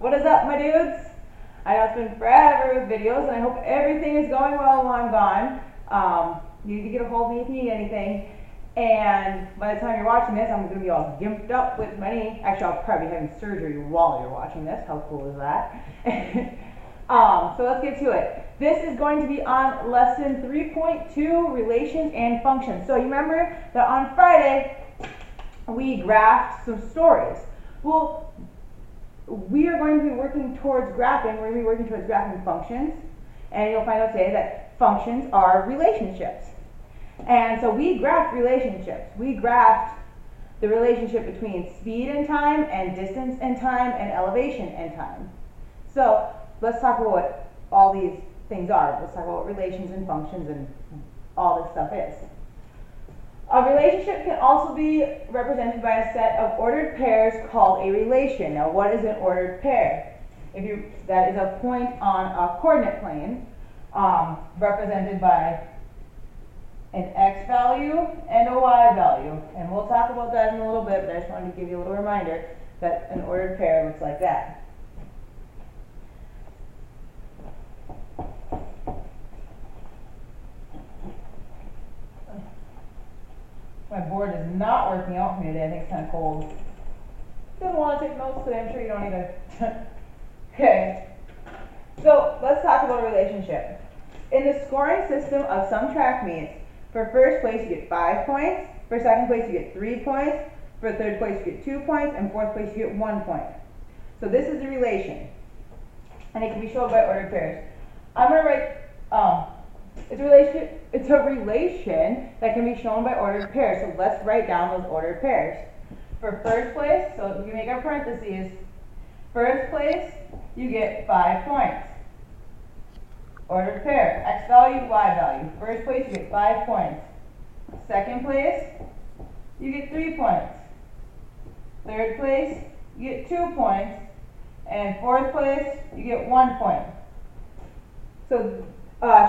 What is up, my dudes? I know it's been forever with videos, and I hope everything is going well while I'm gone. You need to get a hold of me if you need anything. And by the time you're watching this, I'm going to be all gimped up with money. Actually, I'll probably be having surgery while you're watching this. How cool is that? So let's get to it. This is going to be on lesson 3.2, relations and functions. So you remember that on Friday, we graphed some stories. Well, we are going to be working towards graphing. We're going to be working towards graphing functions. And you'll find out today that functions are relationships. And so we graphed relationships. We graphed the relationship between speed and time, and distance and time, and elevation and time. So let's talk about what all these things are. Let's talk about what relations and functions and all this stuff is. A relationship can also be represented by a set of ordered pairs called a relation. Now, what is an ordered pair? That is a point on a coordinate plane represented by an x value and a y value. And we'll talk about that in a little bit, but I just wanted to give you a little reminder that an ordered pair looks like that. My board is not working out for me today. I think it's kind of cold. Didn't want to take notes today. I'm sure you don't either. Okay. So let's talk about a relationship. In the scoring system of some track meets, for first place you get 5 points. For second place you get 3 points. For third place you get 2 points. And fourth place you get 1 point. So this is a relation. And it can be shown by ordered pairs. I'm going to write... It's a relation that can be shown by ordered pairs. So let's write down those ordered pairs. For first place, so if you make our parentheses, first place, you get 5 points. Ordered pair, x value, y value. First place, you get 5 points. Second place, you get 3 points. Third place, you get 2 points. And fourth place, you get 1 point. So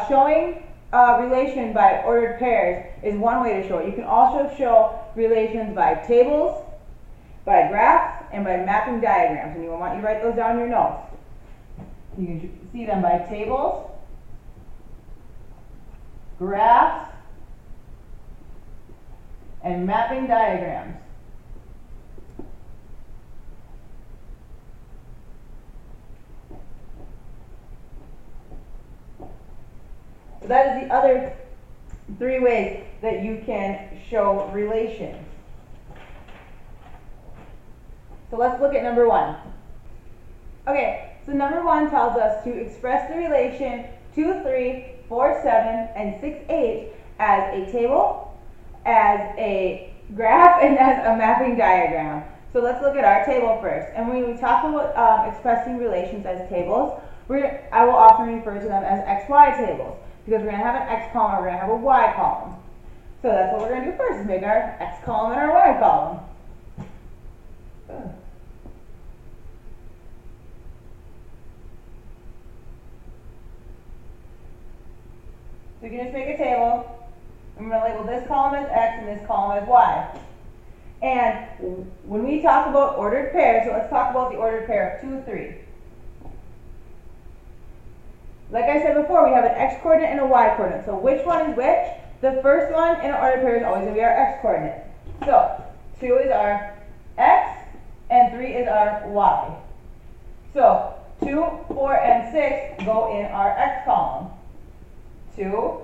showing relation by ordered pairs is one way to show it. You can also show relations by tables, by graphs, and by mapping diagrams. And you want you to write those down in your notes. You can see them by tables, graphs, and mapping diagrams. So that is the other 3 ways that you can show relations. So let's look at number 1. Okay, so number 1 tells us to express the relation 2, 3, 4, 7, and 6, 8 as a table, as a graph, and as a mapping diagram. So let's look at our table first. And when we talk about expressing relations as tables, I will often refer to them as XY tables, because we're going to have an X column, or we're going to have a Y column. So that's what we're going to do first, is make our X column and our Y column. So you can just make a table. I'm going to label this column as X and this column as Y. And when we talk about ordered pairs, so let's talk about the ordered pair of 2, 3. Like I said before, we have an X coordinate and a Y coordinate. So which one is which? The first one in an ordered pair is always going to be our X coordinate. So 2 is our X and 3 is our Y. So 2, 4, and 6 go in our X column. 2,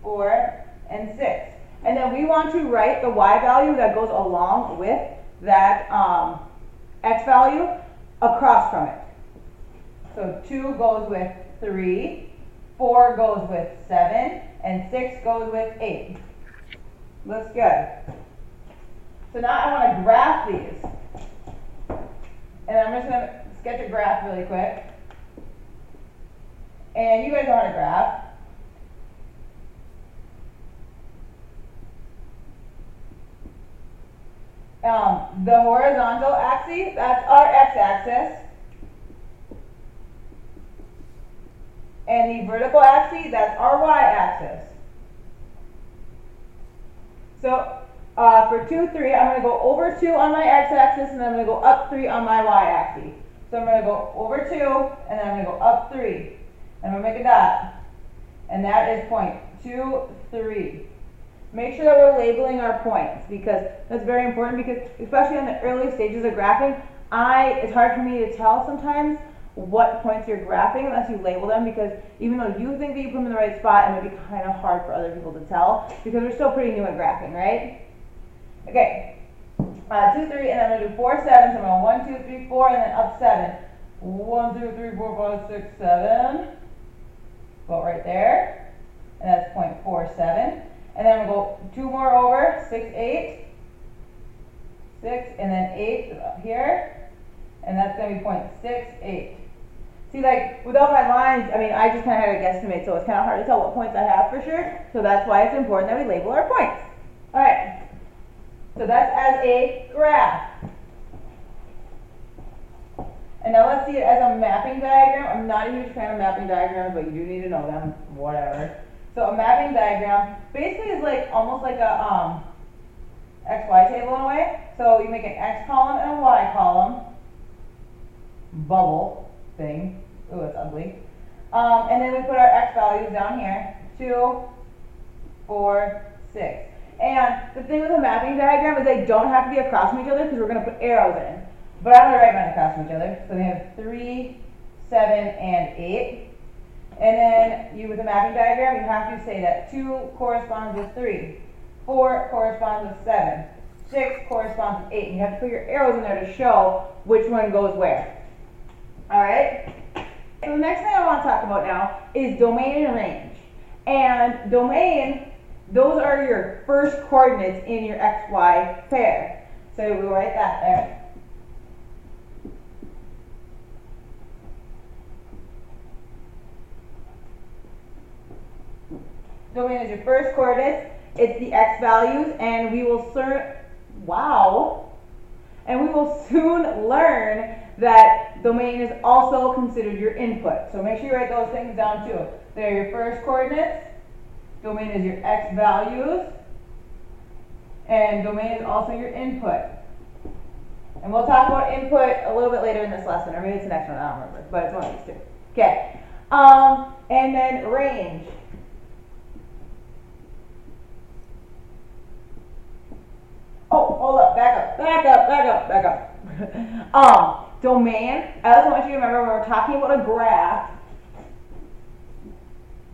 4, and 6. And then we want to write the Y value that goes along with that X value across from it. So 2 goes with 3, 4 goes with 7, and 6 goes with 8. Looks good. So now I want to graph these. And I'm just going to sketch a graph really quick. And you guys know how to graph. The horizontal axis, that's our x-axis. And the vertical axis, that's our y-axis. So for 2, 3, I'm going to go over 2 on my x-axis, and I'm going to go up 3 on my y-axis. So I'm going to go over 2, and then I'm going to go up 3. And I'm going to make a dot. And that is point 2, 3. Make sure that we're labeling our points, because that's very important, because especially in the early stages of graphing, it's hard for me to tell sometimes what points you're graphing unless you label them, because even though you think that you put them in the right spot, it might be kind of hard for other people to tell, because we're still pretty new at graphing, right? Okay, 2, 3, and then I'm going to do 4, 7, so I'm going 1, 2, 3, 4, and then up 7. 1, 2, 3, 4, 5, 6, 7. Go right there, and that's 0.47. And then we'll go 2 more over, 6, 8. 6, and then 8 up here, and that's going to be 0.68. See, like, without my lines, I mean, I just kind of had a guesstimate, so it's kind of hard to tell what points I have for sure, so that's why it's important that we label our points. Alright, so that's as a graph. And now let's see it as a mapping diagram. I'm not a huge fan of mapping diagrams, but you do need to know them, whatever. So a mapping diagram basically is like almost like a XY table in a way. So you make an X column and a Y column, bubble thing. Ooh, it's ugly. And then we put our X values down here, 2, 4, 6. And the thing with a mapping diagram is they don't have to be across from each other, because we're going to put arrows in. But I'm going to write mine across from each other. So we have 3, 7, and 8. And then with a mapping diagram, you have to say that 2 corresponds with 3, 4 corresponds with 7, 6 corresponds with 8. And you have to put your arrows in there to show which one goes where. Alright? So the next thing I want to talk about now is domain and range. And domain, those are your first coordinates in your XY pair. So we'll write that there. Domain is your first coordinates. It's the X values, and we will soon learn that domain is also considered your input. So make sure you write those things down too. They're your first coordinates. Domain is your X values, and domain is also your input. And we'll talk about input a little bit later in this lesson, or maybe it's the next one, I don't remember, but it's one of these two. Okay. And then range. Oh, hold up, back up. Domain, I also want you to remember when we're talking about a graph,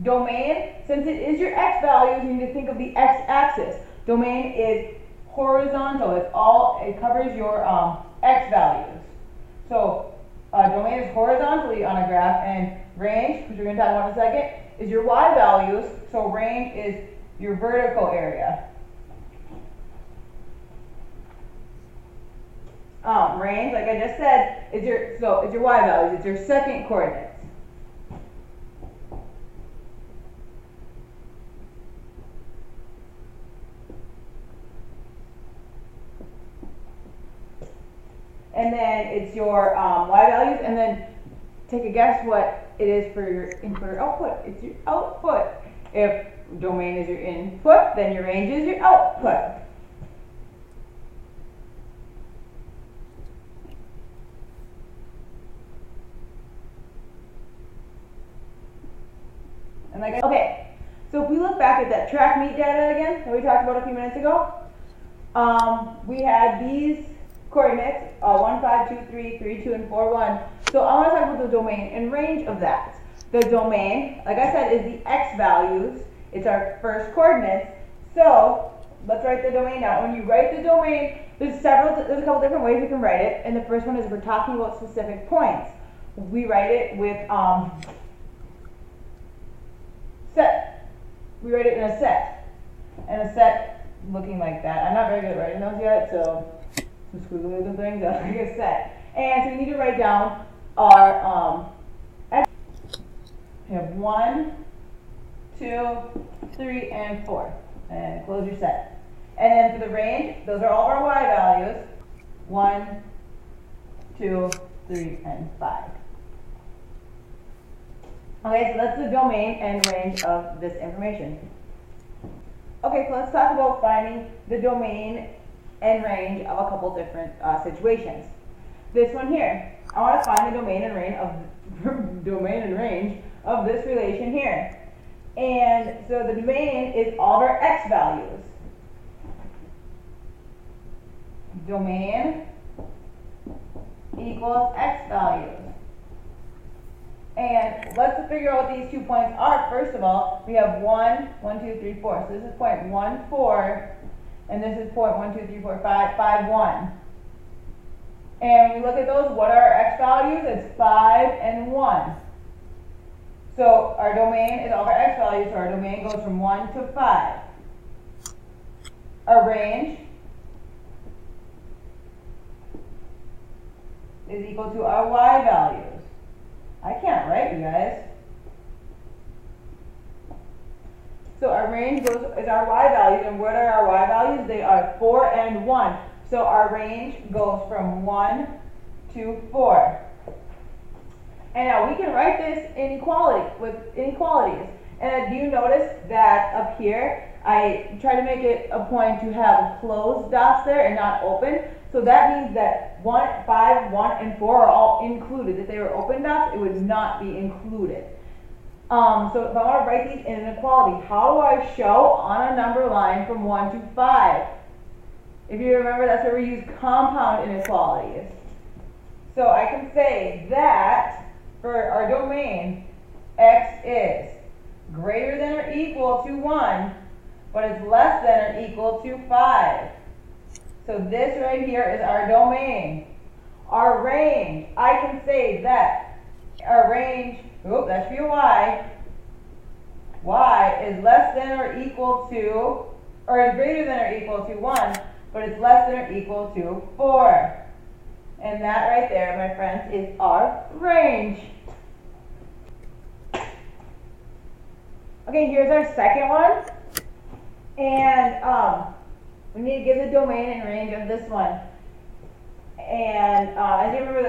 domain, since it is your X values, you need to think of the X axis. Domain is horizontal, it covers your X values. So domain is horizontally on a graph, and range, which we're going to talk about in a second, is your Y values. So range is your vertical area. Range, like I just said, is your Y values. It's your second coordinates. And then it's your Y values, and then take a guess what it is for your input or output. It's your output. If domain is your input, then your range is your output. And okay, so if we look back at that track meet data again that we talked about a few minutes ago, we had these coordinates, 1, 5, 2, 3, 3, 2, and 4, 1. So I want to talk about the domain and range of that. The domain, like I said, is the X values. It's our first coordinates. So let's write the domain down. When you write the domain, there's a couple different ways we can write it. And the first one is we're talking about specific points. We write it with set. We write it in a set. And a set looking like that. I'm not very good at writing those yet, so some squiggly little things, that's like a set. And so we need to write down our X. We have 1, 2, 3, and 4. And close your set. And then for the range, those are all our Y values. 1, 2, 3, and 5. Okay, so that's the domain and range of this information. Okay, so let's talk about finding the domain and range of a couple different situations. This one here, I want to find the domain and range of this relation here. And so the domain is all of our x values. Domain equals x values. And let's figure out what these 2 points are. First of all, we have 1, 2, 3, 4. So this is point 1, 4, and this is point 1, 2, 3, 4, 5, 5, 1. And when we look at those, what are our x values? It's 5 and 1. So our domain is all of our x values, so our domain goes from 1 to 5. Our range is equal to our y values. I can't write, you guys. So our range is our y values, and what are our y values? They are 4 and 1. So our range goes from 1 to 4. And now we can write this with inequalities. And do you notice that up here, I try to make it a point to have closed dots there and not open. So that means that 1, 5, 1, and 4 are all included. If they were open dots, it would not be included. So if I want to write these in inequality, how do I show on a number line from 1 to 5? If you remember, that's where we use compound inequalities. So I can say that for our domain, x is greater than or equal to 1, but it's less than or equal to 5. So this right here is our domain. Our range, I can say that our range, that should be a y. Y is less than or equal to, or is greater than or equal to 1, but it's less than or equal to 4. And that right there, my friends, is our range. Okay, here's our second one. And we need to give the domain and range of this one. And as you remember,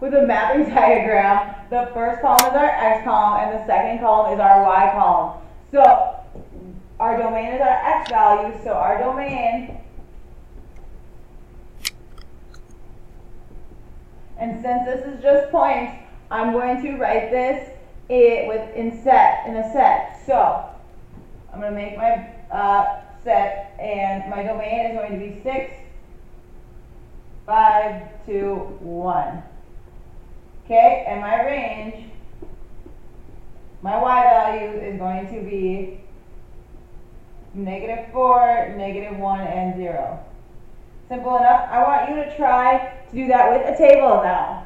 with the mapping diagram, the first column is our x column and the second column is our y column. So our domain is our x value, so our domain, and since this is just points, I'm going to write this in a set. So I'm going to make my set, and my domain is going to be 6, 5, 2, 1. Okay, and my range, my y value is going to be -4, -1, and 0. Simple enough. I want you to try to do that with a table now.